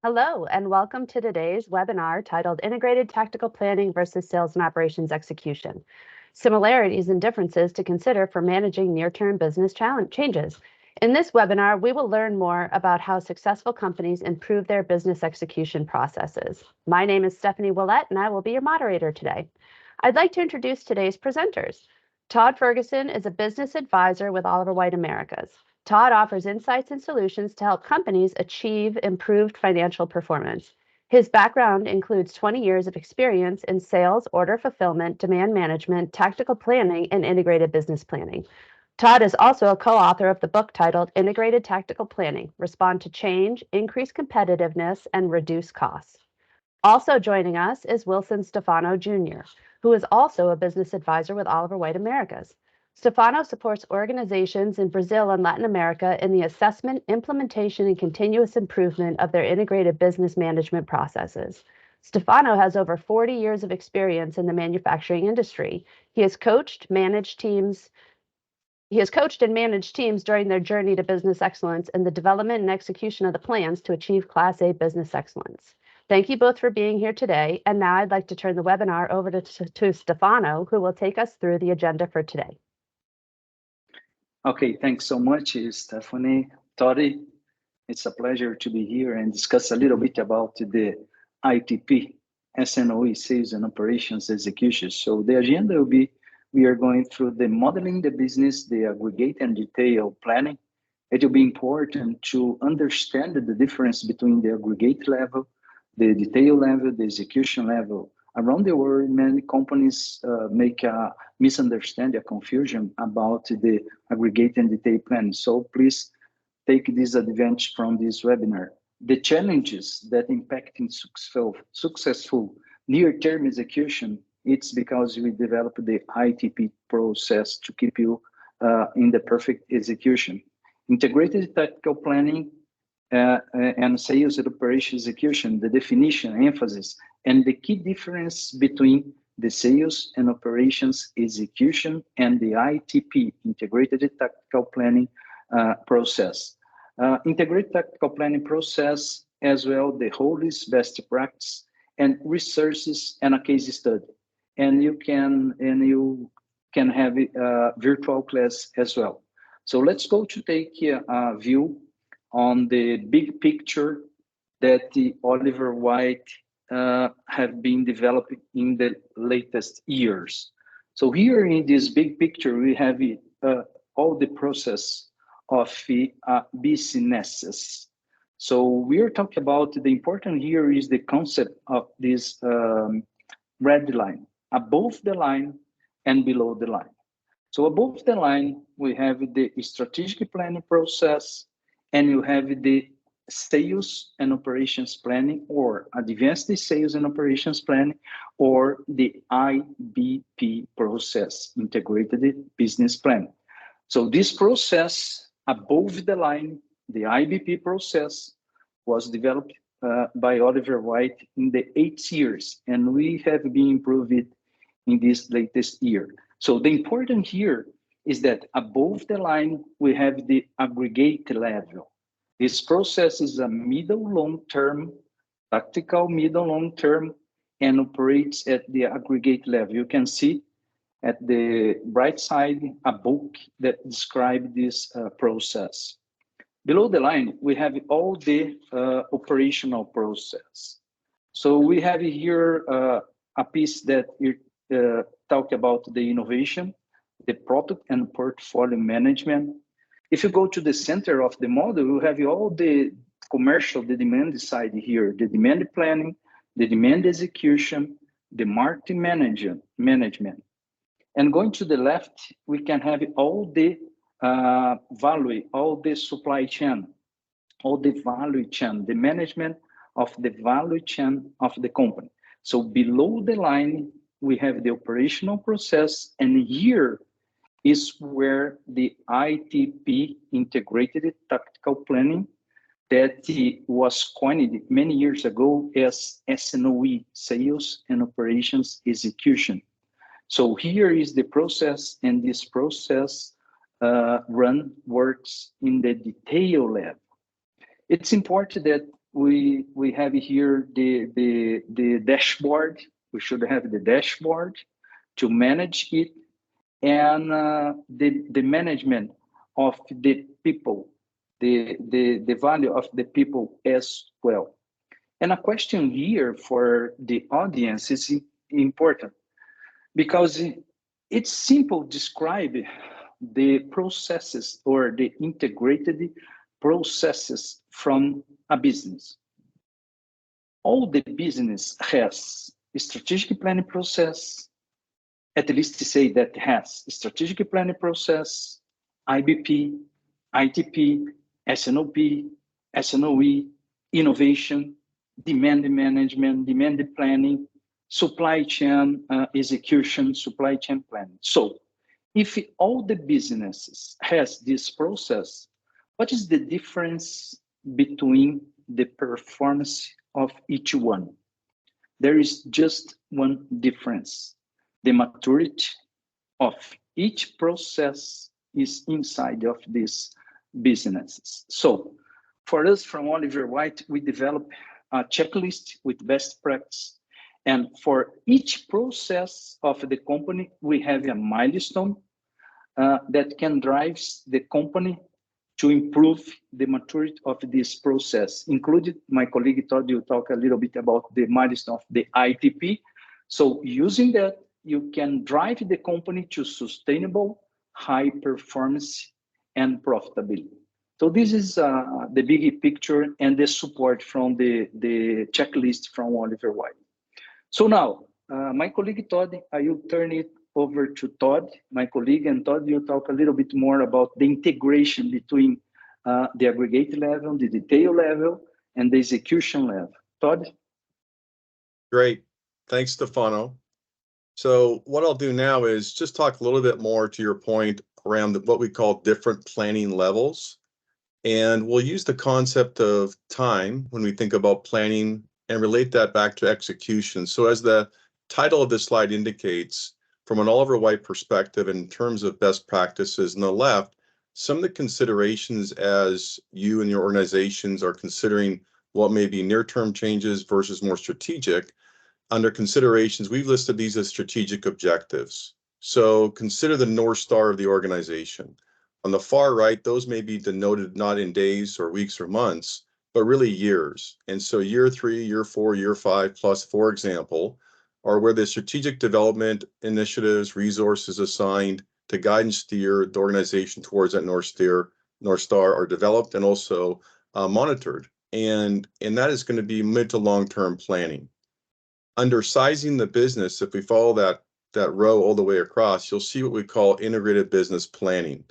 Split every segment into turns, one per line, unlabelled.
Hello, and welcome to today's webinar titled Integrated Tactical Planning versus Sales and Operations Execution, Similarities and Differences to Consider for Managing Near-Term Business Changes. In this webinar, we will learn more about how successful companies improve their business execution processes. My name is Stephanie Willett, and I will be your moderator today. I'd like to introduce today's presenters. Todd Ferguson is a business advisor with Oliver White Americas. Todd offers insights and solutions to help companies achieve improved financial performance. His background includes 20 years of experience in sales, order fulfillment, demand management, tactical planning, and integrated business planning. Todd is also a co-author of the book titled Integrated Tactical Planning, Respond to Change, Increase Competitiveness, and Reduce Costs. Also joining us is Wilson Stefano Jr., who is also a business advisor with Oliver White Americas. Stefano supports organizations in Brazil and Latin America in the assessment, implementation, and continuous improvement of their integrated business management processes. Stefano has over 40 years of experience in the manufacturing industry. He has coached and managed teams during their journey to business excellence and the development and execution of the plans to achieve Class A business excellence. Thank you both for being here today. And now I'd like to turn the webinar over to Stefano, who will take us through the agenda for today.
Okay, thanks so much, Stephanie. Toddy, it's a pleasure to be here and discuss a little bit about the ITP, S&OE, Sales and Operations Execution. So the agenda will be, we are going through the modeling the business, the aggregate and detail planning. It will be important to understand the difference between the aggregate level, the detail level, the execution level. Around the world, many companies make a misunderstanding, a confusion about the aggregate and detail planning. So please take this advantage from this webinar. The challenges that impact in successful near-term execution, it's because we developed the ITP process to keep you in the perfect execution. Integrated tactical planning and sales and operation execution, the definition, emphasis, and the key difference between the sales and operations execution and the ITP, integrated tactical planning process. Integrated tactical planning process, as well, the whole is best practice and resources and a case study. And you can have a virtual class as well. So let's go to take a view on the big picture that the Oliver White have been developing in the latest years. So here in this big picture, we have all the process of businesses. So we are talking about the important here is the concept of this red line, above the line and below the line. So above the line, we have the strategic planning process, and you have the sales and operations planning, or advanced sales and operations planning, or the IBP process, integrated business planning. So this process above the line, the IBP process, was developed by Oliver White in the 8 years, and we have been improving in this latest year. So the important here is that above the line, we have the aggregate level. This process is a middle long-term, tactical middle long-term, and operates at the aggregate level. You can see at the right side a book that describes this process. Below the line, we have all the operational process. So we have here a piece that talk about the innovation, the product and portfolio management. If you go to the center of the model, you have all the commercial, the demand side here, the demand planning, the demand execution, the marketing management. And going to the left, we can have all the value, all the supply chain, all the value chain, the management of the value chain of the company. So below the line, we have the operational process, and here is where the ITP, integrated tactical planning, that was coined many years ago as S&OE, sales and operations execution. So here is the process, and this process works in the detail level. It's important that we have here the dashboard. We should have the dashboard to manage it, and the management of the people, the value of the people as well. And a question here for the audience is important, because it's simple describe the processes or the integrated processes from a business. All the business has a strategic planning process, at least to say that has a strategic planning process, IBP, ITP, S&OP, S&OE, innovation, demand management, demand planning, supply chain execution, supply chain planning. So if all the businesses has this process, what is the difference between the performance of each one? There is just one difference. The maturity of each process is inside of these businesses. So for us from Oliver White, we develop a checklist with best practice. And for each process of the company, we have a milestone that can drive the company to improve the maturity of this process. Included, my colleague Todd will talk a little bit about the milestone of the ITP. So using that, you can drive the company to sustainable, high performance and profitability. So this is the big picture and the support from the checklist from Oliver White. So now, my colleague Todd, I will turn it over to Todd, my colleague, and Todd will talk a little bit more about the integration between the aggregate level, the detail level, and the execution level. Todd?
Great. Thanks, Stefano. So what I'll do now is just talk a little bit more to your point around what we call different planning levels. And we'll use the concept of time when we think about planning and relate that back to execution. So as the title of this slide indicates, from an Oliver White perspective in terms of best practices on the left, some of the considerations as you and your organizations are considering what may be near-term changes versus more strategic. Under considerations, we've listed these as strategic objectives. So consider the North Star of the organization. On the far right, those may be denoted not in days or weeks or months, but really years. And so year 3, year 4, year 5 plus, for example, are where the strategic development initiatives, resources assigned to guide and steer the organization towards that North Star are developed and also monitored. And that is going to be mid to long-term planning. Under sizing the business, if we follow that row all the way across, you'll see what we call integrated business planning.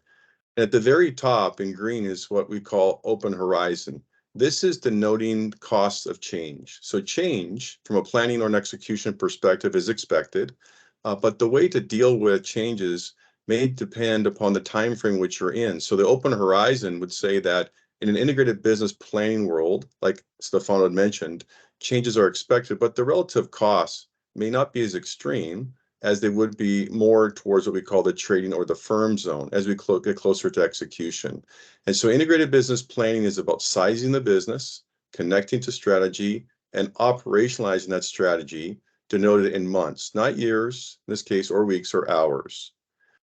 And at the very top in green is what we call open horizon. This is denoting costs of change. So change from a planning or an execution perspective is expected, but the way to deal with changes may depend upon the time frame which you're in. So the open horizon would say that in an integrated business planning world, like Stefano had mentioned, changes are expected, but the relative costs may not be as extreme as they would be more towards what we call the trading or the firm zone as we get closer to execution. And so integrated business planning is about sizing the business, connecting to strategy, and operationalizing that strategy denoted in months, not years, in this case, or weeks or hours.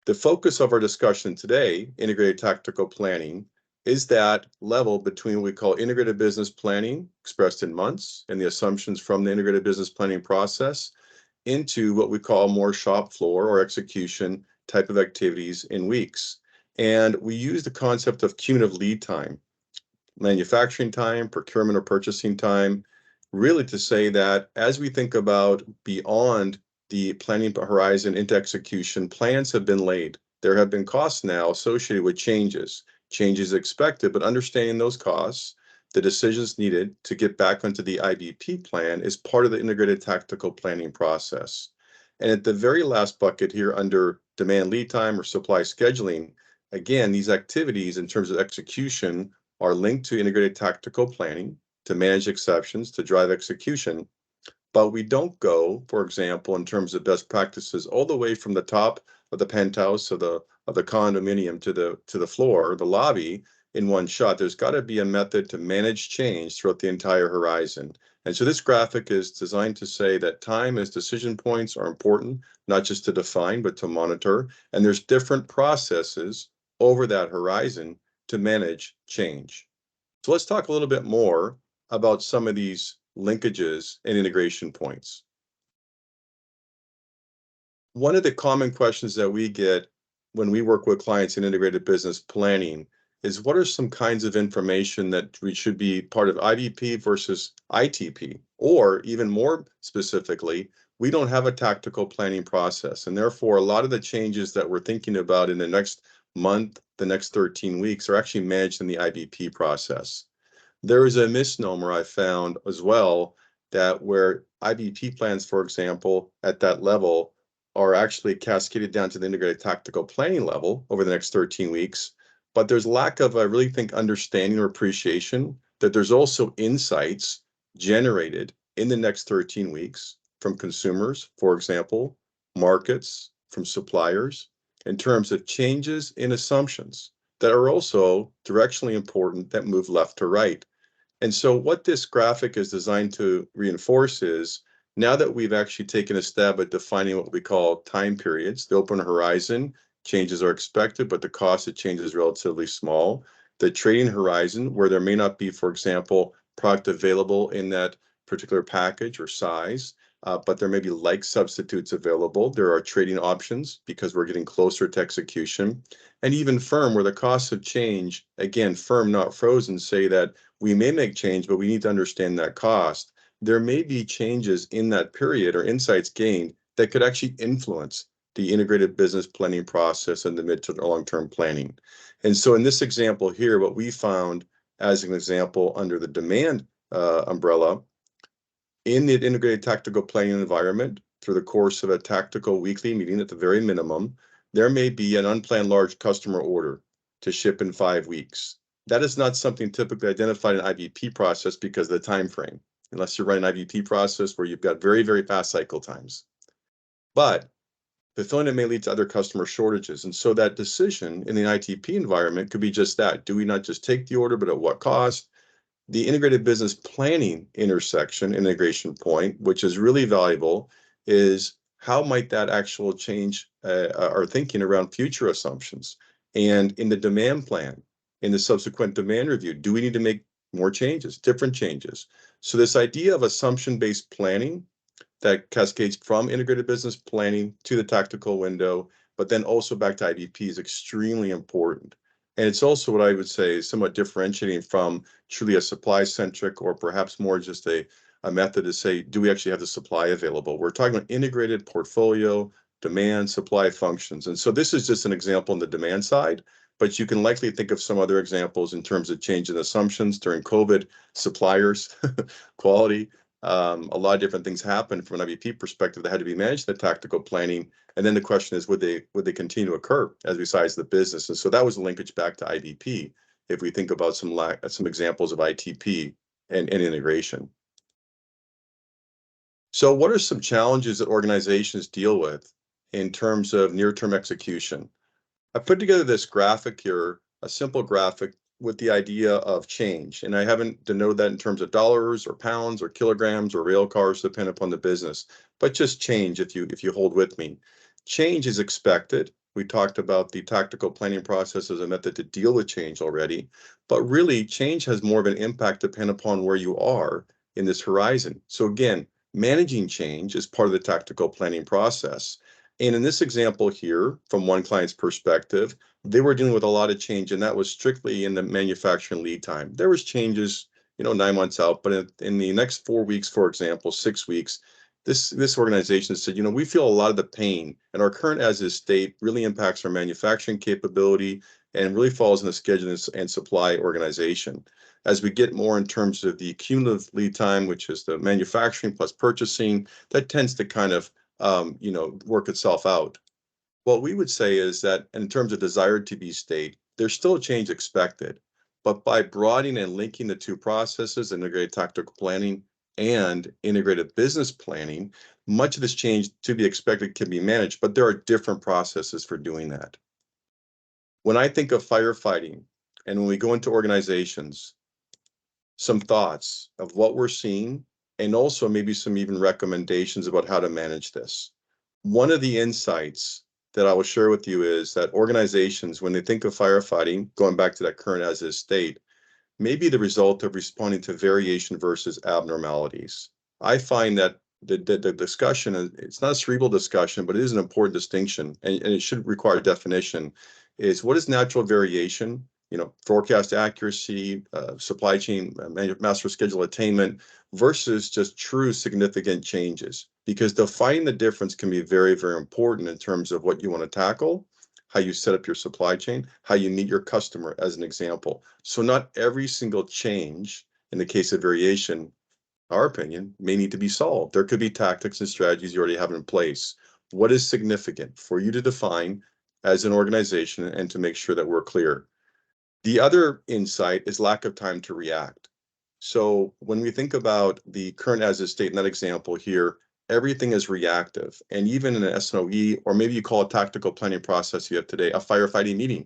The focus of our discussion today, integrated tactical planning, is that level between what we call integrated business planning, expressed in months, and the assumptions from the integrated business planning process, into what we call more shop floor or execution type of activities in weeks. And we use the concept of cumulative lead time, manufacturing time, procurement or purchasing time, really to say that as we think about beyond the planning horizon into execution, plans have been laid. There have been costs now associated with changes expected, but understanding those costs, the decisions needed to get back onto the IBP plan is part of the integrated tactical planning process. And at the very last bucket here under demand lead time or supply scheduling, again, these activities in terms of execution are linked to integrated tactical planning to manage exceptions, to drive execution. But we don't go, for example, in terms of best practices, all the way from the top of the penthouse of the condominium to the floor, the lobby, in one shot. There's got to be a method to manage change throughout the entire horizon. And so this graphic is designed to say that time as decision points are important, not just to define, but to monitor. And there's different processes over that horizon to manage change. So let's talk a little bit more about some of these linkages and integration points. One of the common questions that we get when we work with clients in integrated business planning is, what are some kinds of information that we should be part of IBP versus ITP? Or even more specifically, we don't have a tactical planning process. And therefore, a lot of the changes that we're thinking about in the next month, the next 13 weeks are actually managed in the IBP process. There is a misnomer I found as well, that where IBP plans, for example, at that level are actually cascaded down to the integrated tactical planning level over the next 13 weeks. But there's lack of, I really think, understanding or appreciation that there's also insights generated in the next 13 weeks from consumers, for example, markets, from suppliers, in terms of changes in assumptions that are also directionally important that move left to right. And so what this graphic is designed to reinforce is, now that we've actually taken a stab at defining what we call time periods, the open horizon, changes are expected, but the cost of change is relatively small. The trading horizon, where there may not be, for example, product available in that particular package or size, but there may be like substitutes available. There are trading options because we're getting closer to execution. And even firm, where the costs of change, again, firm, not frozen, say that we may make change, but we need to understand that cost. There may be changes in that period or insights gained that could actually influence the integrated business planning process and the mid to long-term planning. And so in this example here, what we found as an example under the demand umbrella, in the integrated tactical planning environment, through the course of a tactical weekly meeting at the very minimum, there may be an unplanned large customer order to ship in 5 weeks. That is not something typically identified in IBP process because of the time frame, unless you're running an IBP process where you've got very, very fast cycle times. But fulfilling it may lead to other customer shortages. And so that decision in the ITP environment could be just that. Do we not just take the order, but at what cost? The integrated business planning integration point, which is really valuable, is how might that actual change our thinking around future assumptions? And in the demand plan, in the subsequent demand review, do we need to make more changes, different changes? So this idea of assumption-based planning that cascades from integrated business planning to the tactical window, but then also back to IBP is extremely important. And it's also what I would say is somewhat differentiating from truly a supply-centric, or perhaps more just a method to say, do we actually have the supply available? We're talking about integrated portfolio, demand, supply functions. And so this is just an example on the demand side, but you can likely think of some other examples in terms of change in assumptions during COVID, suppliers, quality. A lot of different things happened from an IBP perspective that had to be managed in the tactical planning. And then the question is, would they continue to occur as we size the business? And so that was a linkage back to IBP if we think about some examples of ITP and integration. So what are some challenges that organizations deal with in terms of near-term execution? I put together this graphic here, a simple graphic with the idea of change. And I haven't denoted that in terms of dollars or pounds or kilograms or rail cars, depending upon the business, but just change if you hold with me. Change is expected. We talked about the tactical planning process as a method to deal with change already, but really change has more of an impact depending upon where you are in this horizon. So again, managing change is part of the tactical planning process. And in this example here, from one client's perspective, they were dealing with a lot of change, and that was strictly in the manufacturing lead time. There was changes, 9 months out, but in the next 4 weeks, for example, 6 weeks, this organization said, we feel a lot of the pain, and our current as is state really impacts our manufacturing capability and really falls in the scheduling and supply organization. As we get more in terms of the cumulative lead time, which is the manufacturing plus purchasing, that tends to kind of work itself out. What we would say is that in terms of desired to be state, there's still a change expected, but by broadening and linking the two processes, integrated tactical planning and integrated business planning, much of this change to be expected can be managed, but there are different processes for doing that. When I think of firefighting, and when we go into organizations, some thoughts of what we're seeing, and also maybe some even recommendations about how to manage this. One of the insights that I will share with you is that organizations, when they think of firefighting, going back to that current as is state, may be the result of responding to variation versus abnormalities. I find that the discussion, it's not a cerebral discussion, but it is an important distinction, and it should require definition, is what is natural variation, forecast accuracy, supply chain, master schedule attainment, versus just true significant changes. Because defining the difference can be very, very important in terms of what you want to tackle, how you set up your supply chain, how you meet your customer, as an example. So not every single change, in the case of variation, our opinion, may need to be solved. There could be tactics and strategies you already have in place. What is significant for you to define as an organization and to make sure that we're clear? The other insight is lack of time to react. So when we think about the current as is state in that example here, everything is reactive. And even in an S&OE, or maybe you call a tactical planning process you have today, a firefighting meeting,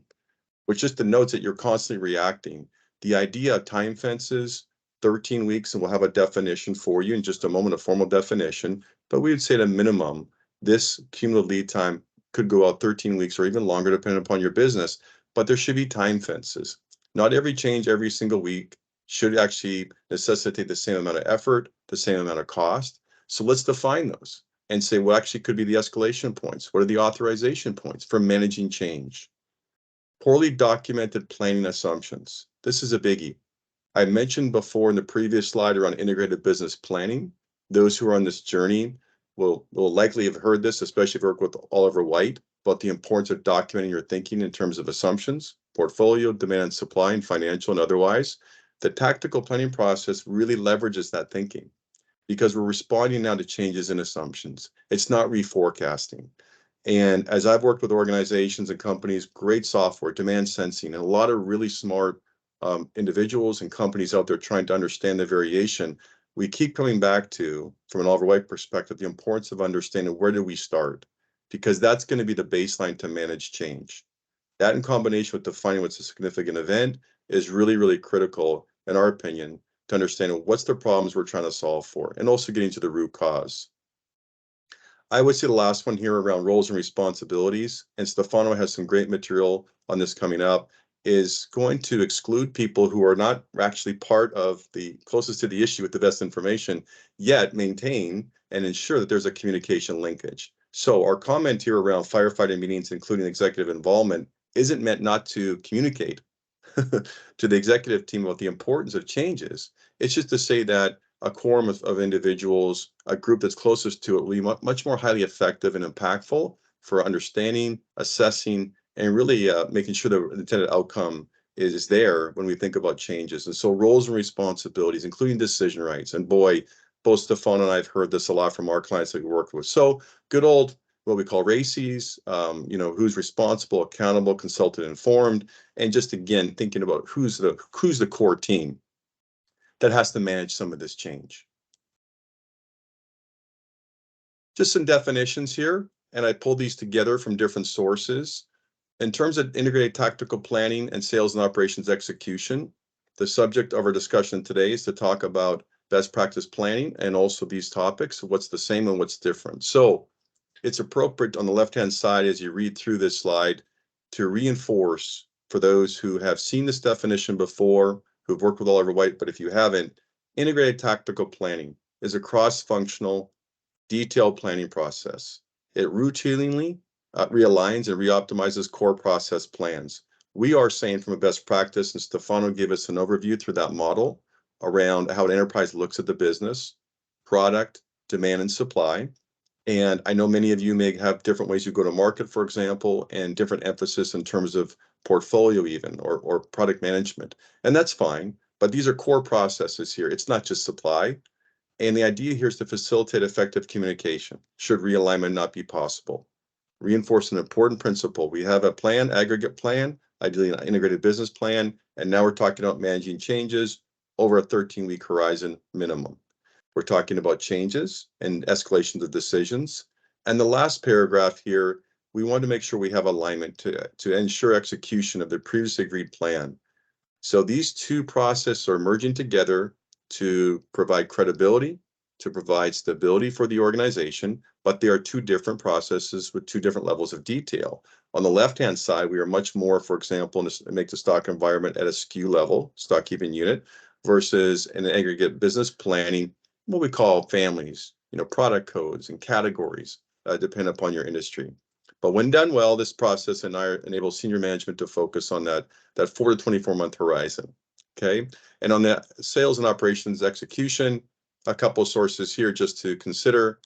which just denotes that you're constantly reacting. The idea of time fences, 13 weeks, and we'll have a definition for you in just a moment, a formal definition, but we would say at a minimum, this cumulative lead time could go out 13 weeks or even longer, depending upon your business, but there should be time fences. Not every change every single week should actually necessitate the same amount of effort, the same amount of cost. So let's define those and say what actually could be the escalation points. What are the authorization points for managing change? Poorly documented planning assumptions. This is a biggie. I mentioned before in the previous slide around integrated business planning. Those who are on this journey will likely have heard this, especially if you work with Oliver White, about the importance of documenting your thinking in terms of assumptions, portfolio, demand, supply, and financial and otherwise. The tactical planning process really leverages that thinking because we're responding now to changes in assumptions. It's not reforecasting. And as I've worked with organizations and companies, great software, demand sensing, and a lot of really smart individuals and companies out there trying to understand the variation, we keep coming back to, from an Oliver White perspective, the importance of understanding where do we start, because that's going to be the baseline to manage change. That in combination with defining what's a significant event is really, really critical, in our opinion, to understanding what's the problems we're trying to solve for, and also getting to the root cause. I would say the last one here around roles and responsibilities, and Stefano has some great material on this coming up, is going to exclude people who are not actually part of the closest to the issue with the best information, yet maintain and ensure that there's a communication linkage. So our comment here around firefighting meetings, including executive involvement, isn't meant not to communicate to the executive team about the importance of changes. It's just to say that a quorum of individuals, a group that's closest to it, will be much more highly effective and impactful for understanding, assessing, and really making sure the intended outcome is there when we think about changes. And so roles and responsibilities, including decision rights. And boy, both Stefano and I have heard this a lot from our clients that we work with. So good old, what we call RACEs, who's responsible, accountable, consulted, informed, and just again, thinking about who's the core team that has to manage some of this change. Just some definitions here, and I pulled these together from different sources. In terms of integrated tactical planning and sales and operations execution, the subject of our discussion today is to talk about best practice planning and also these topics, what's the same and what's different. So it's appropriate on the left-hand side as you read through this slide to reinforce for those who have seen this definition before, who've worked with Oliver White, but if you haven't, integrated tactical planning is a cross-functional, detailed planning process. It routinely realigns and reoptimizes core process plans. We are saying from a best practice, and Stefano gave us an overview through that model around how an enterprise looks at the business, product, demand, and supply. And I know many of you may have different ways you go to market, for example, and different emphasis in terms of portfolio even, or product management. And that's fine, but these are core processes here. It's not just supply. And the idea here is to facilitate effective communication, should realignment not be possible. Reinforce an important principle. We have a plan, aggregate plan, ideally an integrated business plan, and now we're talking about managing changes over a 13-week horizon minimum. We're talking about changes and escalations of decisions. And the last paragraph here, we want to make sure we have alignment to ensure execution of the previously agreed plan. So these two processes are merging together to provide credibility, to provide stability for the organization, but they are two different processes with two different levels of detail. On the left-hand side, we are much more, for example, make the stock environment at a SKU level, stock keeping unit, versus an aggregate business planning, what we call families, product codes and categories, depend upon your industry. But when done well, this process enables senior management to focus on that 4 to 24 month horizon. Okay. And on the sales and operations execution, a couple of sources here just to consider.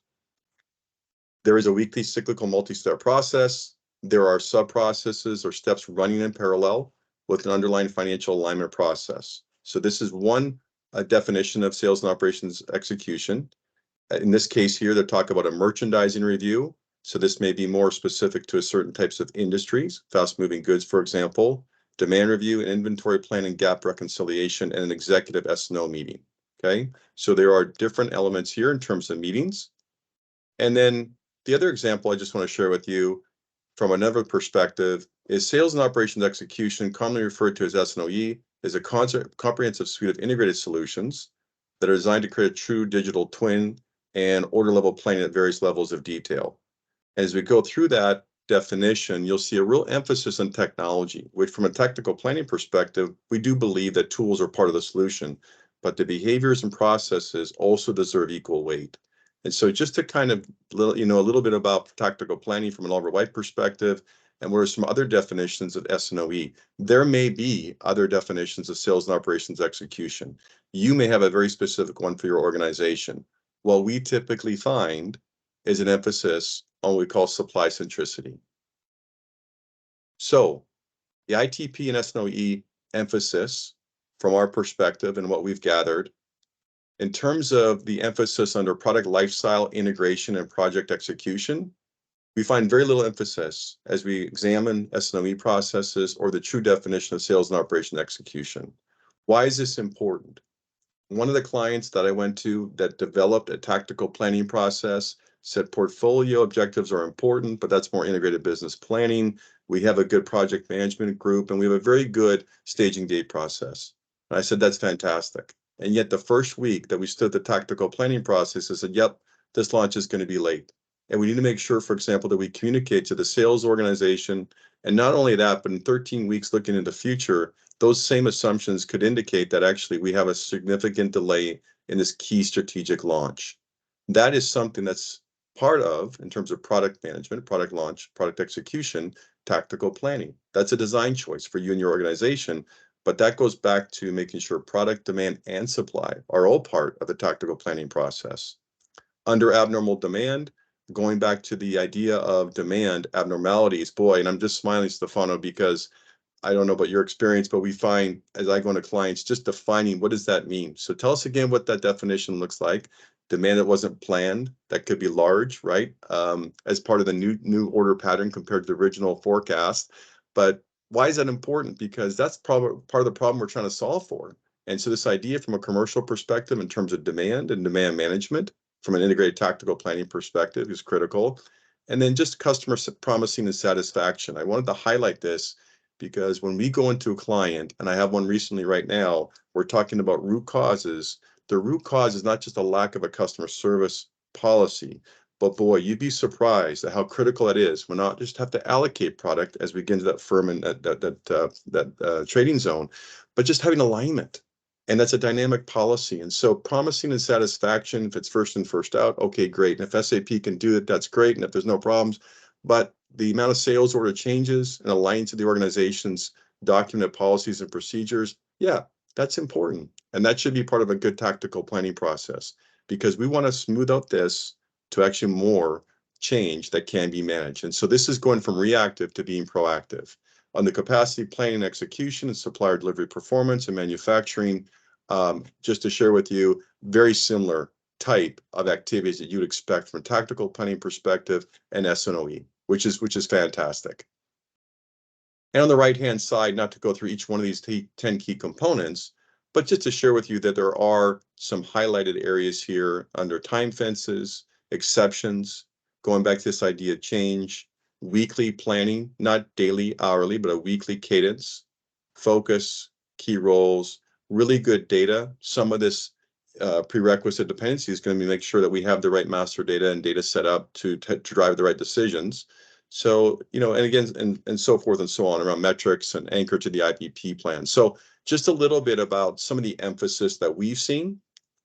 There is a weekly cyclical multi-step process. There are sub-processes or steps running in parallel with an underlying financial alignment process. So this is one definition of sales and operations execution. In this case here, they talk about a merchandising review. So this may be more specific to a certain types of industries, fast-moving goods, for example, demand review, and inventory plan and gap reconciliation, and an executive S&O meeting. Okay, so there are different elements here in terms of meetings. And then the other example I just want to share with you from another perspective is sales and operations execution, commonly referred to as S&OE, is a comprehensive suite of integrated solutions that are designed to create a true digital twin and order level planning at various levels of detail. As we go through that definition, you'll see a real emphasis on technology, which from a technical planning perspective, we do believe that tools are part of the solution, but the behaviors and processes also deserve equal weight. And so just to kind of, a little bit about tactical planning from an Oliver White perspective, and what are some other definitions of S&OE. There may be other definitions of sales and operations execution. You may have a very specific one for your organization. What we typically find is an emphasis on what we call supply centricity. So the ITP and S&OE emphasis from our perspective and what we've gathered, in terms of the emphasis under product lifestyle integration and project execution, we find very little emphasis as we examine S&OE processes or the true definition of sales and operation execution. Why is this important? One of the clients that I went to that developed a tactical planning process said portfolio objectives are important, but that's more integrated business planning. We have a good project management group, and we have a very good staging gate process. And I said, that's fantastic. And yet the first week that we stood the tactical planning process, I said, yep, this launch is going to be late. And we need to make sure, for example, that we communicate to the sales organization. And not only that, but in 13 weeks looking into the future, those same assumptions could indicate that actually we have a significant delay in this key strategic launch. That is something that's part of, in terms of product management, product launch, product execution, tactical planning. That's a design choice for you and your organization. But that goes back to making sure product demand and supply are all part of the tactical planning process. Under abnormal demand, going back to the idea of demand abnormalities, boy, and I'm just smiling, Stefano, because I don't know about your experience, but we find as I go into clients, just defining what does that mean? So tell us again what that definition looks like. Demand that wasn't planned, that could be large, right? As part of the new order pattern compared to the original forecast. But why is that important? Because that's probably part of the problem we're trying to solve for. And so this idea from a commercial perspective in terms of demand and demand management from an integrated tactical planning perspective is critical. And then just customer promising and satisfaction. I wanted to highlight this because when we go into a client, and I have one recently right now, we're talking about root causes. The root cause is not just a lack of a customer service policy, but boy, you'd be surprised at how critical it is. We're not just have to allocate product as we get into that firm and that trading zone, but just having alignment. And that's a dynamic policy. And so promising and satisfaction, if it's first in, first out, okay, great. And if SAP can do it, that's great. And if there's no problems, but the amount of sales order changes and aligning to the organization's documented policies and procedures, yeah, that's important. And that should be part of a good tactical planning process, because we want to smooth out this to actually more change that can be managed. And so this is going from reactive to being proactive. On the capacity planning, execution, and supplier delivery performance and manufacturing, just to share with you, very similar type of activities that you'd expect from a tactical planning perspective and S&OE, which is fantastic. And on the right-hand side, not to go through each one of these 10 key components, but just to share with you that there are some highlighted areas here under time fences, exceptions, going back to this idea of change, weekly planning, not daily, hourly, but a weekly cadence, focus, key roles, really good data. Some of this prerequisite dependency is going to be make sure that we have the right master data and data set up to drive the right decisions. So, and again, and so forth and so on around metrics and anchor to the IBP plan. So just a little bit about some of the emphasis that we've seen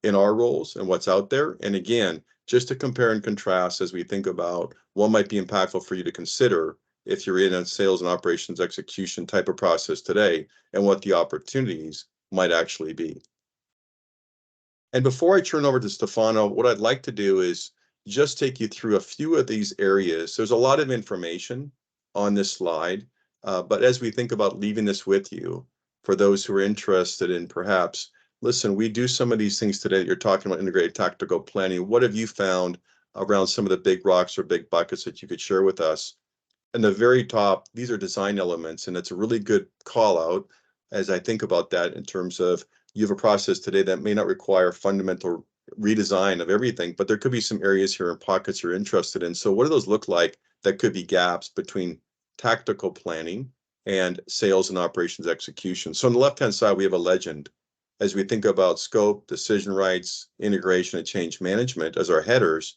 in our roles and what's out there. And again, just to compare and contrast as we think about what might be impactful for you to consider if you're in a sales and operations execution type of process today and what the opportunities might actually be. And before I turn over to Stefano, what I'd like to do is just take you through a few of these areas. There's a lot of information on this slide, but as we think about leaving this with you, for those who are interested in perhaps, listen, we do some of these things today that you're talking about integrated tactical planning. What have you found around some of the big rocks or big buckets that you could share with us? And the very top, these are design elements, and it's a really good call out as I think about that in terms of you have a process today that may not require fundamental redesign of everything, but there could be some areas here and pockets you're interested in. So what do those look like that could be gaps between tactical planning and sales and operations execution? So on the left-hand side, we have a legend. As we think about scope, decision rights, integration, and change management as our headers,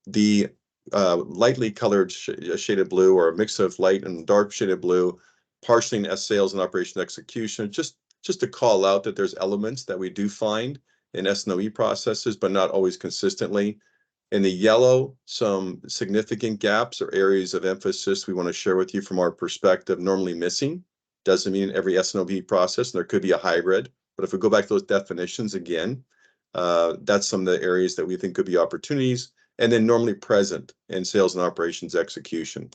the lightly colored shaded blue or a mix of light and dark shaded blue, partially in sales and operations execution, just to call out that there's elements that we do find in S&OE processes, but not always consistently. In the yellow, some significant gaps or areas of emphasis we want to share with you from our perspective, normally missing. Doesn't mean every S&OE process, and there could be a hybrid. But if we go back to those definitions again, that's some of the areas that we think could be opportunities, and then normally present in sales and operations execution.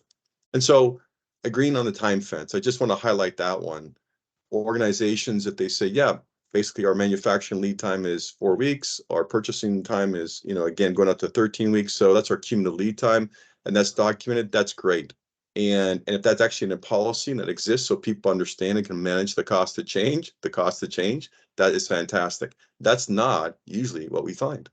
And so agreeing on the time fence, I just want to highlight that one. Organizations, if they say, yeah, basically our manufacturing lead time is 4 weeks, our purchasing time is, again, going up to 13 weeks. So that's our cumulative lead time, and that's documented, that's great. And if that's actually in a policy that exists so people understand and can manage the cost of change, that is fantastic. That's not usually what we find.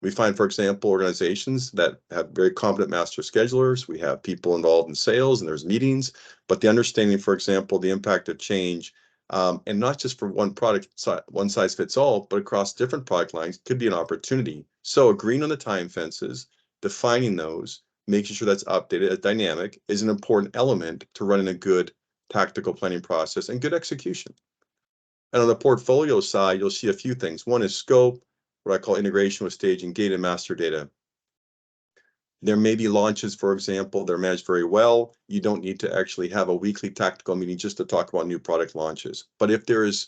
We find, for example, organizations that have very competent master schedulers. We have people involved in sales and there's meetings, but the understanding, for example, the impact of change, and not just for one product, one size fits all, but across different product lines could be an opportunity. So agreeing on the time fences, defining those, making sure that's updated as dynamic is an important element to running a good tactical planning process and good execution. And on the portfolio side, you'll see a few things. One is scope, what I call integration with staging, gate and master data. There may be launches, for example, they're managed very well. You don't need to actually have a weekly tactical meeting just to talk about new product launches. But if there is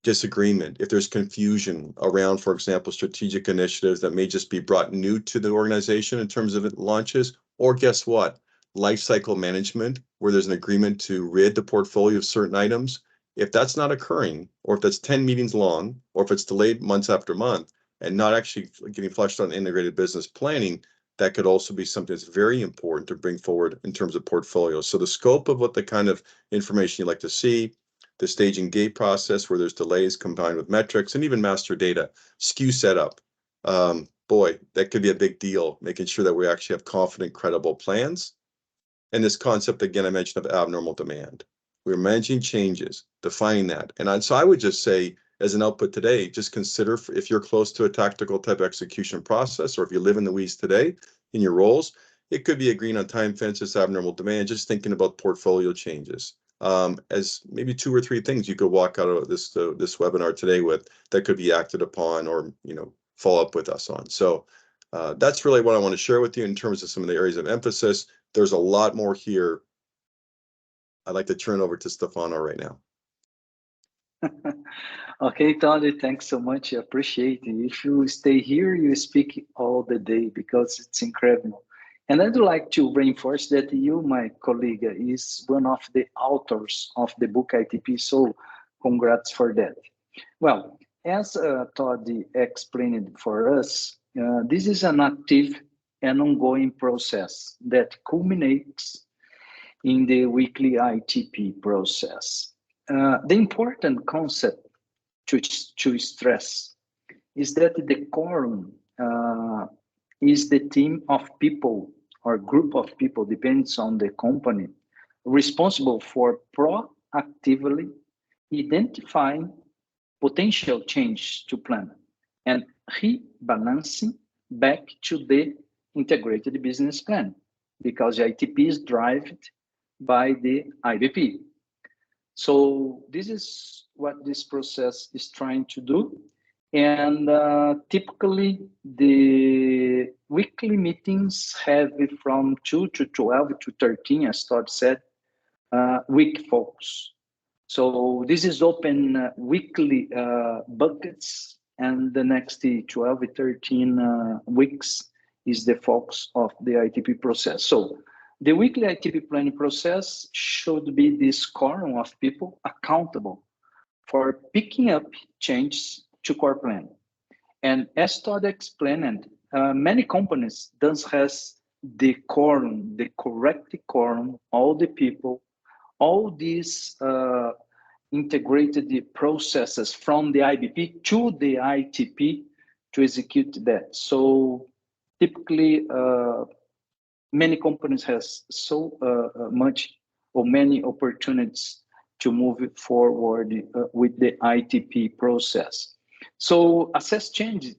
disagreement, if there's confusion around, for example, strategic initiatives that may just be brought new to the organization in terms of launches, or guess what? Life cycle management, where there's an agreement to rid the portfolio of certain items. If that's not occurring, or if that's 10 meetings long, or if it's delayed months after month and not actually getting fleshed out in integrated business planning, that could also be something that's very important to bring forward in terms of portfolio. So the scope of what the kind of information you'd like to see, the staging gate process where there's delays combined with metrics, and even master data, SKU setup. Boy, that could be a big deal, making sure that we actually have confident, credible plans. And this concept, again, I mentioned of abnormal demand. We're managing changes, defining that. And so I would just say, as an output today, just consider if you're close to a tactical type execution process, or if you live in the weeds today in your roles, it could be agreeing on time fences, abnormal demand, just thinking about portfolio changes. As maybe 2 or 3 things you could walk out of this webinar today with that could be acted upon or follow up with us on. So that's really what I want to share with you in terms of some of the areas of emphasis. There's a lot more here. I'd like to turn over to Stefano right now.
Okay, Tony, thanks so much. I appreciate it. If you stay here, you speak all the day because it's incredible. And I'd like to reinforce that you, my colleague, is one of the authors of the book ITP, so congrats for that. Well, as Todd explained for us, this is an active and ongoing process that culminates in the weekly ITP process. The important concept to stress is that the quorum is the team of people or group of people, depends on the company, responsible for proactively identifying potential change to plan and rebalancing back to the integrated business plan, because the ITP is driven by the IBP. So this is what this process is trying to do. And typically, the weekly meetings have from 2 to 12 to 13, as Todd said, week focus. So this is open weekly buckets, and the next 12, 13 weeks is the focus of the ITP process. So the weekly ITP planning process should be this quorum of people accountable for picking up changes to core plan. And as Todd explained, many companies don't have the quorum, the correct quorum, all the people, all these integrated processes from the IBP to the ITP to execute that. So typically, many companies has so much or many opportunities to move forward with the ITP process. So assess change,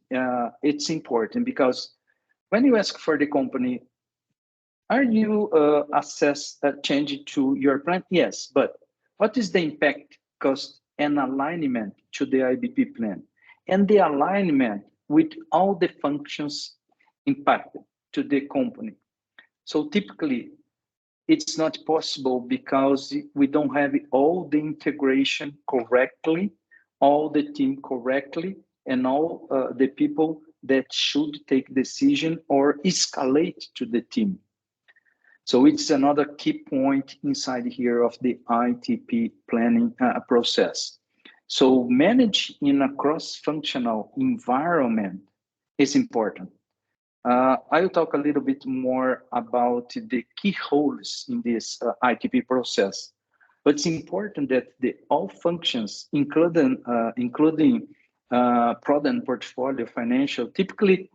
it's important, because when you ask for the company, are you assess a change to your plan? Yes, but what is the impact, cost, and alignment to the IBP plan? And the alignment with all the functions impacted to the company. So typically, it's not possible because we don't have all the integration correctly, all the team correctly, and all the people that should take decision or escalate to the team. So it's another key point inside here of the ITP planning process. So manage in a cross-functional environment is important. I will talk a little bit more about the key roles in this ITP process, but it's important that all functions, including product and portfolio, financial, typically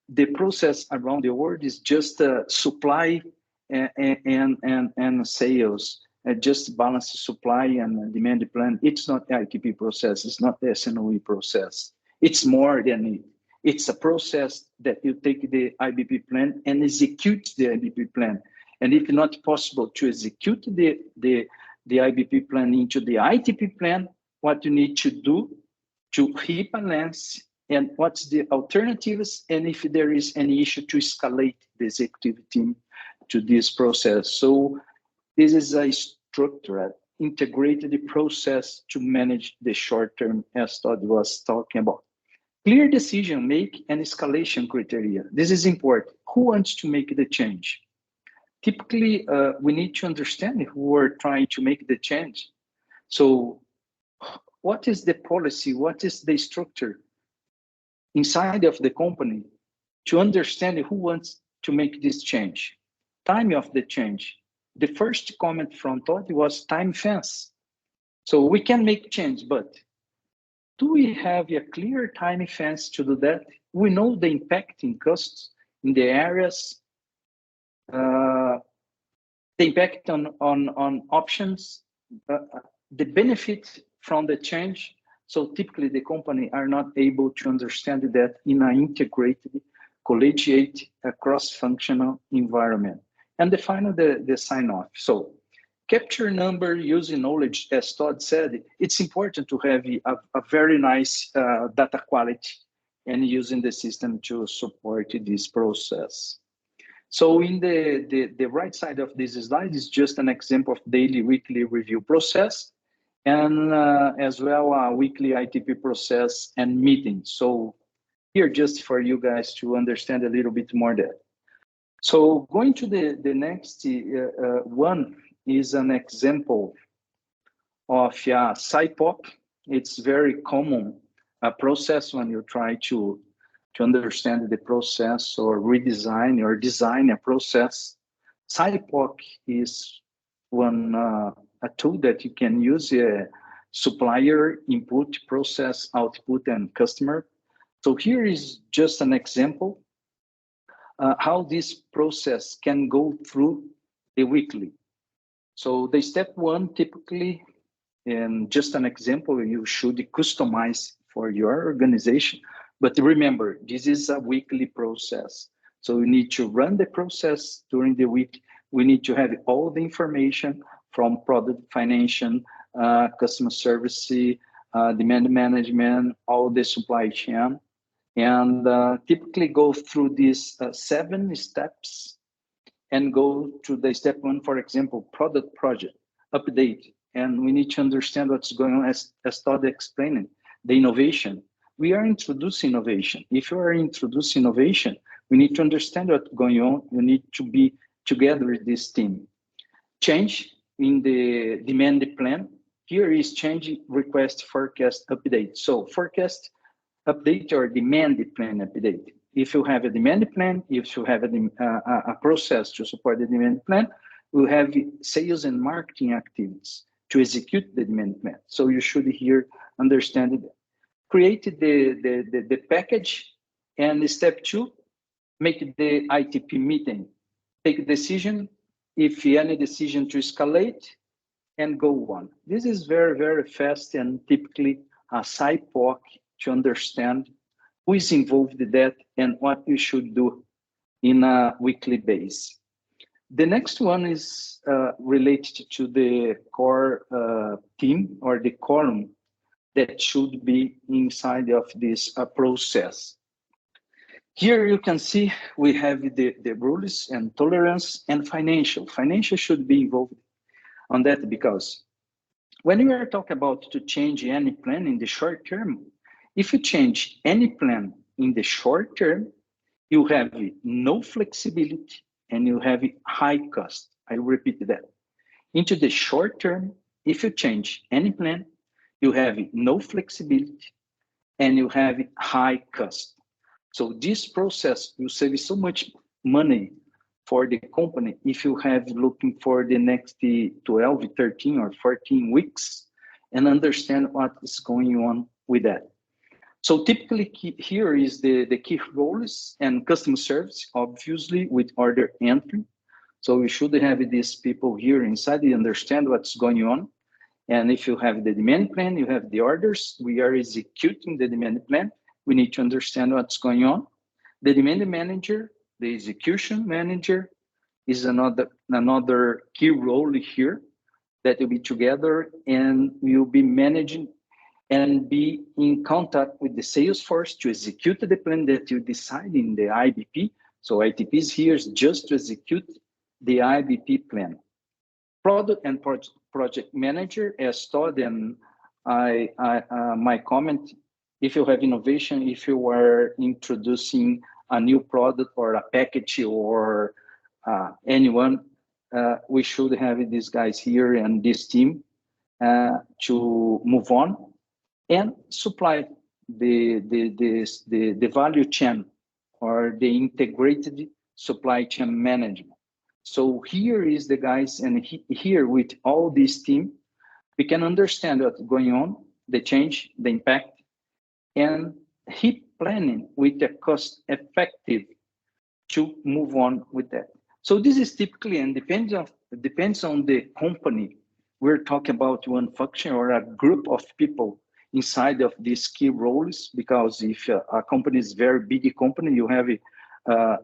the process around the world is just supply and sales, just balance supply and demand plan. It's not the ITP process, it's not the S&OE process. It's more than it. It's a process that you take the IBP plan and execute the IBP plan. And if not possible to execute the IBP plan into the ITP plan, what you need to do to rebalance and what's the alternatives, and if there is any issue to escalate the executive team to this process. So this is a structured, integrated process to manage the short term, as Todd was talking about. Clear decision make and escalation criteria. This is important. Who wants to make the change? Typically, we need to understand who we're trying to make the change. So what is the policy? What is the structure inside of the company to understand who wants to make this change? Time of the change. The first comment from Todd was time fence. So we can make change, but do we have a clear time fence to do that? We know the impact in costs in the areas, the impact on options, the benefit from the change. So typically the company are not able to understand that in an integrated, collegiate, cross-functional environment. And the final, the sign-off. So capture number using knowledge, as Todd said, it's important to have a very nice data quality and using the system to support this process. So in the right side of this slide is just an example of daily, weekly review process, and as well a weekly ITP process and meetings. So here just for you guys to understand a little bit more that. So going to the next one is an example of SIPOC. It's very common process when you try to understand the process or redesign or design a process. SIPOC is one a tool that you can use, supplier, input, process, output, and customer. So here is just an example how this process can go through the weekly. So the step one typically and just an example, you should customize for your organization. But remember, this is a weekly process. So we need to run the process during the week. We need to have all the information from product financial, customer service, demand management, all the supply chain, and typically go through these 7 steps and go to the step 1, for example, product project update. And we need to understand what's going on, as Todd explained, the innovation. We are introducing innovation. If you are introducing innovation, we need to understand what's going on. You need to be together with this team. Change in the demand plan. Here is change request forecast update. So forecast update or demand plan update. If you have a demand plan, if you have a process to support the demand plan, we have sales and marketing activities to execute the demand plan. So you should here understand it. Create the package, and step 2, make the ITP meeting. Take a decision, if any decision to escalate, and go on. This is very, very fast and typically a SIPOC to understand who is involved in that and what you should do in a weekly basis. The next one is related to the core team or the quorum that should be inside of this process. Here you can see we have the rules and tolerance and financial. Financial should be involved on that, because when we are talking about to change any plan in the short term, if you change any plan in the short term, you have no flexibility and you have high cost. I repeat that. Into the short term, if you change any plan, you have no flexibility and you have high cost. So this process will save so much money for the company if you have looking for the next 12, 13, or 14 weeks and understand what is going on with that. So typically here is the key roles and customer service, obviously with order entry. So we should have these people here inside, they understand what's going on. And if you have the demand plan, you have the orders, we are executing the demand plan. We need to understand what's going on. The demand manager, the execution manager is another key role here that will be together and will be managing and be in contact with the sales force to execute the plan that you decide in the IBP. So ITP is here just to execute the IBP plan. Product and project manager, as Todd and my comment, if you have innovation, if you are introducing a new product or a package or anyone, we should have these guys here and this team to move on and supply the value chain or the integrated supply chain management. So here is the guys, and here with all this team, we can understand what's going on, the change, the impact, and heat planning with the cost effective to move on with that. So this is typically, and depends on the company. We're talking about one function or a group of people inside of these key roles, because if a company is very big company, you have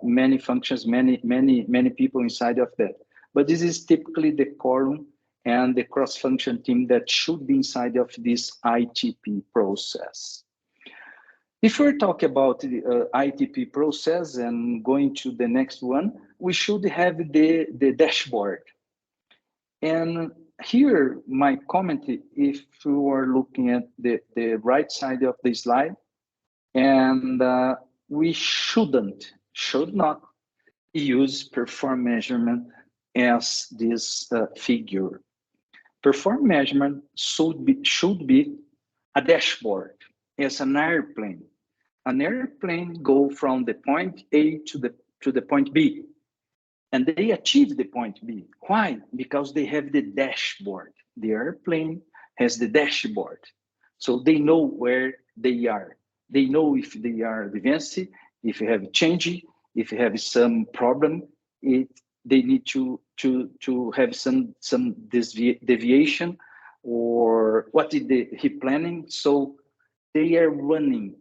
many functions, many people inside of that. But this is typically the quorum and the cross-function team that should be inside of this ITP process. If we're talking about the ITP process and going to the next one, we should have the dashboard. And here, my comment, if you are looking at the right side of the slide, and we should not use perform measurement as this figure. Perform measurement should be a dashboard, as an airplane. An airplane go from the point A to the point B, and they achieve the point B. Why? Because they have the dashboard. The airplane has the dashboard, so they know where they are. They know if they are advancing, if you have change, if you have some problem, they need to have some deviation or what is he planning. So they are running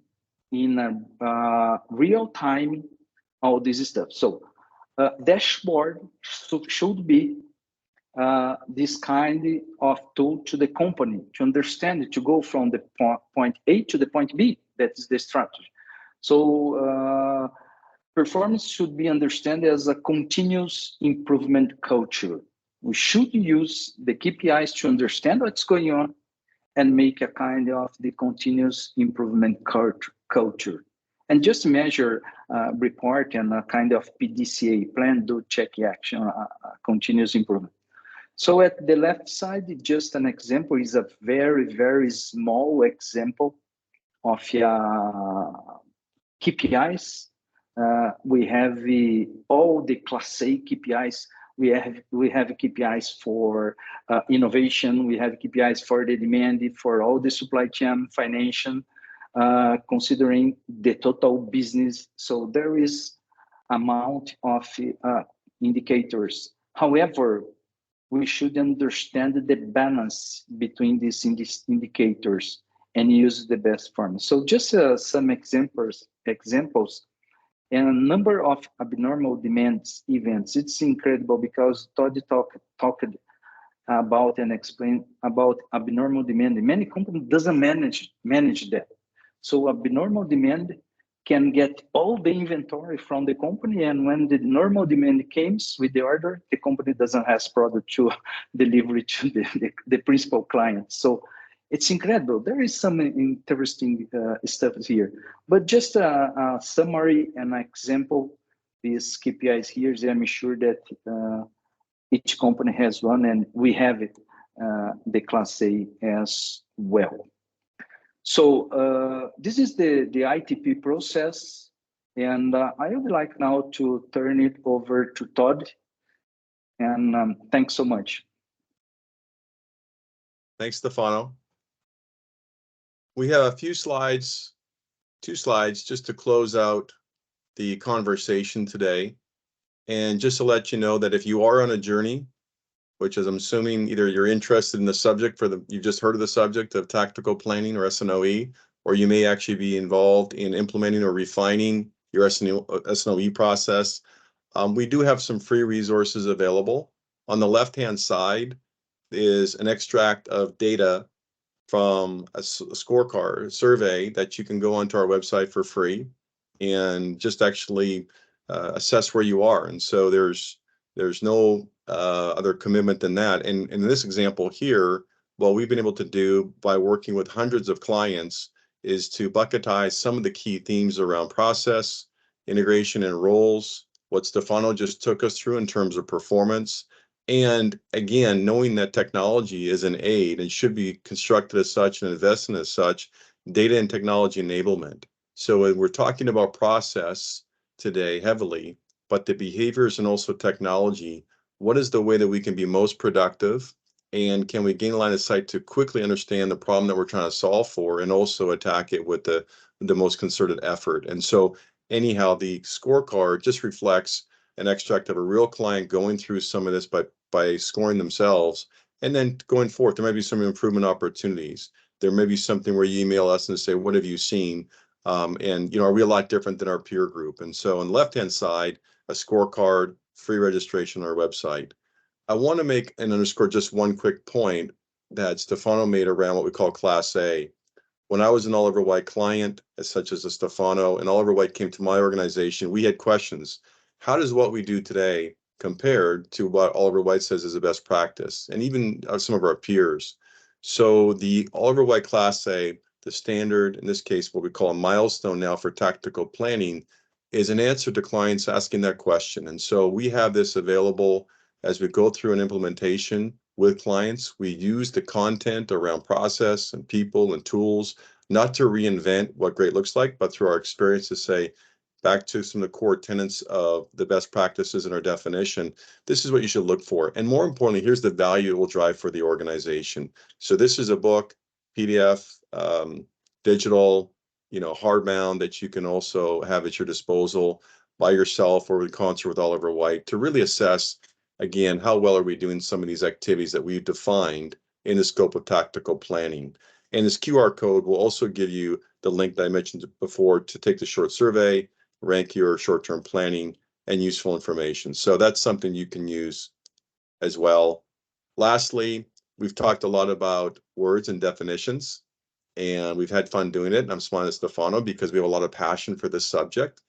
in a real time all this stuff. So dashboard should be this kind of tool to the company to understand it, to go from the point A to the point B. That is the strategy. So performance should be understood as a continuous improvement culture. We should use the KPIs to understand what's going on and make a kind of the continuous improvement culture. And just measure, report, and a kind of PDCA, plan, do, check, action, continuous improvement. So at the left side, just an example is a very, very small example of KPIs. We have all the Class A KPIs. We have KPIs for innovation. We have KPIs for the demand, for all the supply chain, financial, considering the total business. So there is amount of indicators. However, we should understand the balance between these indicators and use the best form. So just some examples, and a number of abnormal demands events. It's incredible because Todd talked about and explained about abnormal demand. Many companies doesn't manage that. So abnormal demand can get all the inventory from the company, and when the normal demand comes with the order, the company doesn't have product to deliver to the principal client. So it's incredible. There is some interesting stuff here, but just a summary and example. These KPIs here, I'm sure that each company has one, and we have it, the Class A as well. So this is the ITP process, and I would like now to turn it over to Todd, and thanks so much.
Thanks, Stefano. We have a few slides, 2 slides, just to close out the conversation today. And just to let you know that if you are on a journey, which is, I'm assuming either you're interested in the subject you've just heard of the subject of tactical planning or S&OE, or you may actually be involved in implementing or refining your S&OE process. We do have some free resources available. On the left-hand side is an extract of data from a scorecard survey that you can go onto our website for free and just actually assess where you are. And so there's no other commitment than that. And in this example here, what we've been able to do by working with hundreds of clients is to bucketize some of the key themes around process, integration, and roles, what Stefano just took us through in terms of performance. And again, knowing that technology is an aid and should be constructed as such and invested as such, data and technology enablement. So when we're talking about process today heavily, but the behaviors and also technology, what is the way that we can be most productive? And can we gain a line of sight to quickly understand the problem that we're trying to solve for and also attack it with the most concerted effort? And so anyhow, the scorecard just reflects an extract of a real client going through some of this by scoring themselves. And then going forth, there might be some improvement opportunities. There may be something where you email us and say, what have you seen? And are we a lot different than our peer group? And so on the left-hand side, a scorecard, free registration on our website. I want to make and underscore just one quick point that Stefano made around what we call Class A. When I was an Oliver White client, such as a Stefano, and Oliver White came to my organization, we had questions. How does what we do today compared to what Oliver White says is the best practice, and even some of our peers? So the Oliver White Class A, the standard, in this case, what we call a milestone now for tactical planning, is an answer to clients asking that question. And so we have this available as we go through an implementation with clients. We use the content around process and people and tools, not to reinvent what great looks like, but through our experience to say, back to some of the core tenets of the best practices in our definition, this is what you should look for. And more importantly, here's the value it will drive for the organization. So this is a book, PDF, digital, hardbound, that you can also have at your disposal by yourself or in concert with Oliver White to really assess, again, how well are we doing some of these activities that we've defined in the scope of tactical planning. And this QR code will also give you the link that I mentioned before to take the short survey, rank your short-term planning, and useful information. So that's something you can use as well. Lastly, we've talked a lot about words and definitions, and we've had fun doing it. And I'm smiling at Stefano because we have a lot of passion for this subject.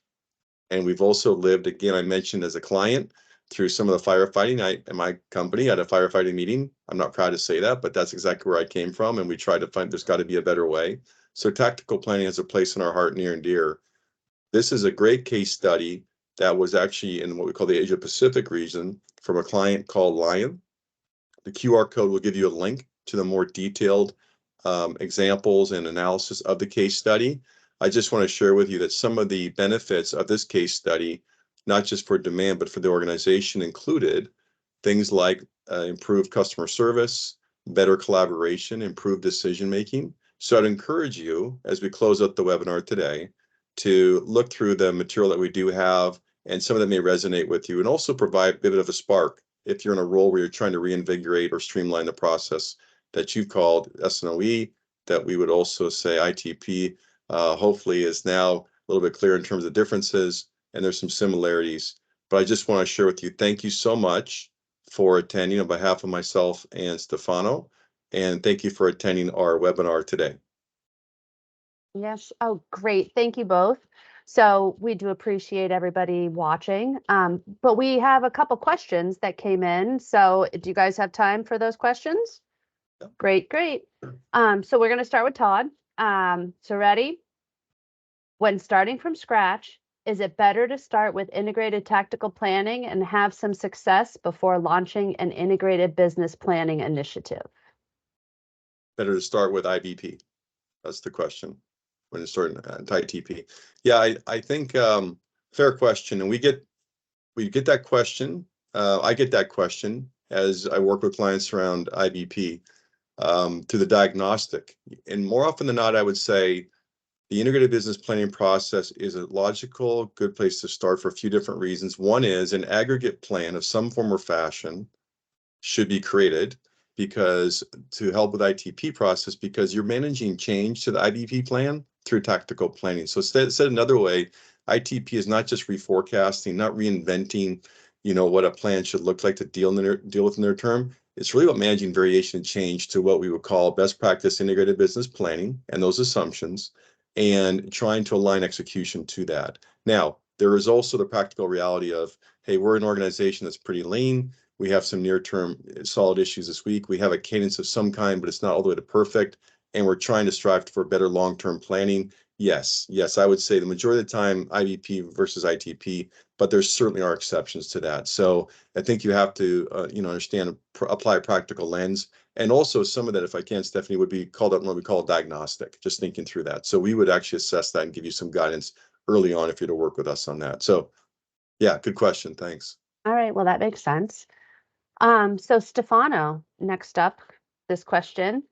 And we've also lived, again, I mentioned as a client, through some of the firefighting. In my company at a firefighting meeting, I'm not proud to say that, but that's exactly where I came from. And we tried to find there's got to be a better way. So tactical planning has a place in our heart near and dear. This is a great case study that was actually in what we call the Asia Pacific region from a client called Lion. The QR code will give you a link to the more detailed examples and analysis of the case study. I just want to share with you that some of the benefits of this case study, not just for demand, but for the organization, included things like improved customer service, better collaboration, improved decision-making. So I'd encourage you, as we close out the webinar today, to look through the material that we do have, and some of them may resonate with you, and also provide a bit of a spark if you're in a role where you're trying to reinvigorate or streamline the process that you've called S&OE, that we would also say ITP, hopefully is now a little bit clearer in terms of differences, and there's some similarities. But I just want to share with you, thank you so much for attending on behalf of myself and Stefano, and thank you for attending our webinar today.
Yes. Oh, great. Thank you both. So we do appreciate everybody watching, but we have a couple questions that came in. So do you guys have time for those questions?
Yeah.
Great, great. So we're going to start with Todd. So ready? When starting from scratch, is it better to start with integrated tactical planning and have some success before launching an integrated business planning initiative?
Better to start with IBP. That's the question. When it's starting ITP. Yeah, I think fair question, and we get that question. I get that question as I work with clients around IBP to the diagnostic, and more often than not, I would say the integrated business planning process is a logical, good place to start for a few different reasons. One is an aggregate plan of some form or fashion should be created because to help with ITP process, because you're managing change to the IBP plan through tactical planning. So said another way, ITP is not just reforecasting, not reinventing, what a plan should look like to deal with in their term. It's really about managing variation and change to what we would call best practice integrated business planning and those assumptions, and trying to align execution to that. Now, there is also the practical reality of, hey, we're an organization that's pretty lean. We have some near-term solid issues this week. We have a cadence of some kind, but it's not all the way to perfect. And we're trying to strive for better long-term planning. Yes, I would say the majority of the time IBP versus ITP, but there certainly are exceptions to that. So I think you have to, understand, apply a practical lens. And also some of that, if I can, Stephanie, would be called up what we call a diagnostic, just thinking through that. So we would actually assess that and give you some guidance early on if you're to work with us on that. So yeah, good question. Thanks.
All right. Well, that makes sense. So Stefano, next up, this question,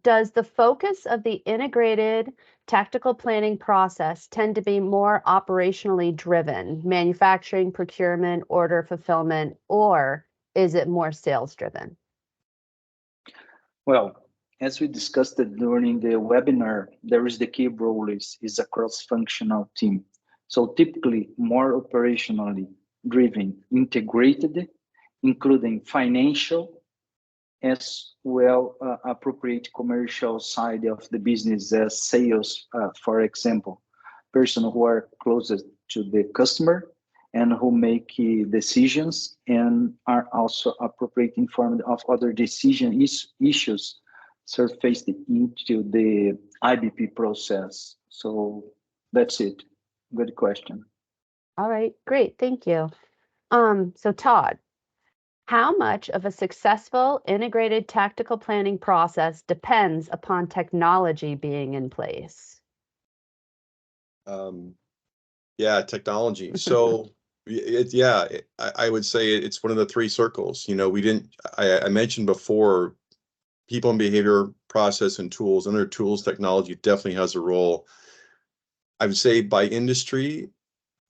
does the focus of the integrated tactical planning process tend to be more operationally driven, manufacturing, procurement, order fulfillment, or is it more sales driven?
Well, as we discussed it during the webinar, there is the key role is a cross-functional team. So typically more operationally driven, integrated, including financial as well appropriate commercial side of the business as sales, for example, person who are closest to the customer and who make decisions and are also appropriate informed of other decision issues surfaced into the IBP process. So that's it. Good question.
All right, great, thank you. So Todd, how much of a successful integrated tactical planning process depends upon technology being in place?
Yeah, technology. So I would say it's one of the three circles. I mentioned before, people and behavior, process and tools. Under tools, technology definitely has a role. I would say by industry,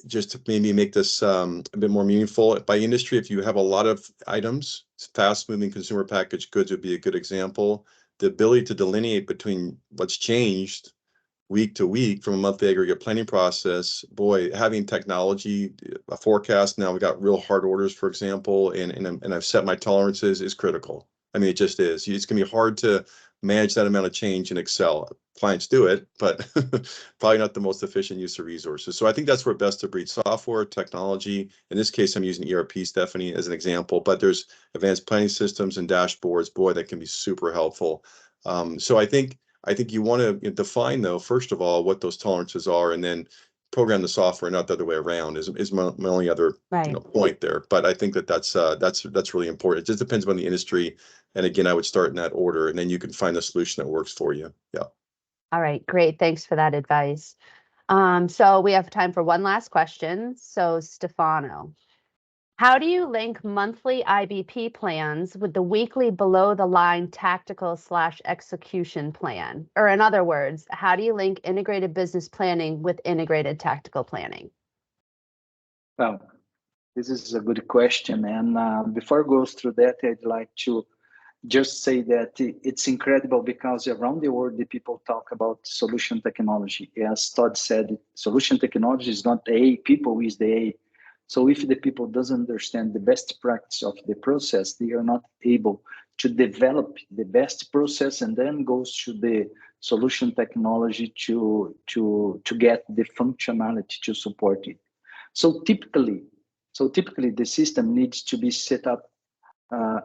just to maybe make this a bit more meaningful, by industry, if you have a lot of items, fast-moving consumer packaged goods would be a good example. The ability to delineate between what's changed week to week from a monthly aggregate planning process, boy, having technology, a forecast, now we've got real hard orders, for example, and I've set my tolerances is critical. I mean, it just is. It's going to be hard to manage that amount of change in Excel. Clients do it, but probably not the most efficient use of resources. So I think that's where best of breed software, technology, in this case, I'm using ERP, Stephanie, as an example, but there's advanced planning systems and dashboards, boy, that can be super helpful. So I think you want to define, though, first of all, what those tolerances are, and then program the software, not the other way around, is my only other point there. But I think that's really important. It just depends on the industry. And again, I would start in that order, and then you can find the solution that works for you. Yeah.
All right, great. Thanks for that advice. So we have time for one last question. So Stefano, how do you link monthly IBP plans with the weekly below the line tactical / execution plan? Or in other words, how do you link integrated business planning with integrated tactical planning?
Well, this is a good question. And before I go through that, I'd like to just say that it's incredible because around the world, the people talk about solution technology. As Todd said, solution technology is not the A, people is the A. So if the people doesn't understand the best practice of the process, they are not able to develop the best process and then goes to the solution technology to get the functionality to support it. So typically the system needs to be set up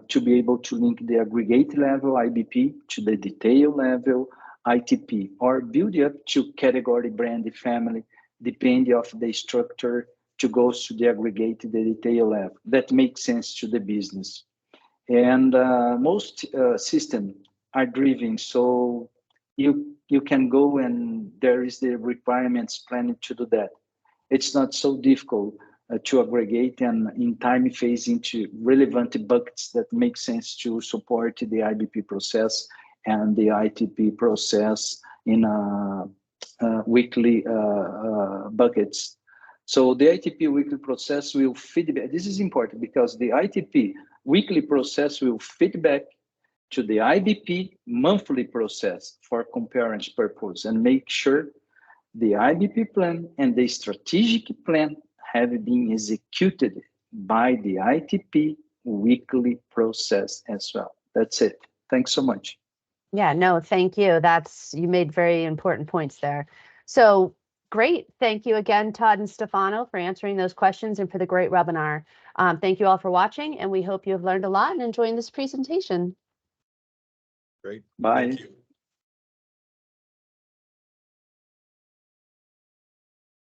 to be able to link the aggregate level IBP to the detail level ITP, or build up to category, brand, family, depending of the structure to go to the aggregate, the detail level. That makes sense to the business. And most systems are driven, so you can go and there is the requirements planning to do that. It's not so difficult to aggregate and in time phase into relevant buckets that make sense to support the IBP process and the ITP process in weekly buckets. So the ITP weekly process will feedback. This is important because the ITP weekly process will feedback to the IBP monthly process for comparison purpose and make sure the IBP plan and the strategic plan have been executed by the ITP weekly process as well. That's it. Thanks so much.
Yeah, no, thank you. You made very important points there. So great. Thank you again, Todd and Stefano, for answering those questions and for the great webinar. Thank you all for watching, and we hope you have learned a lot and enjoying this presentation.
Great.
Bye.
Thank you.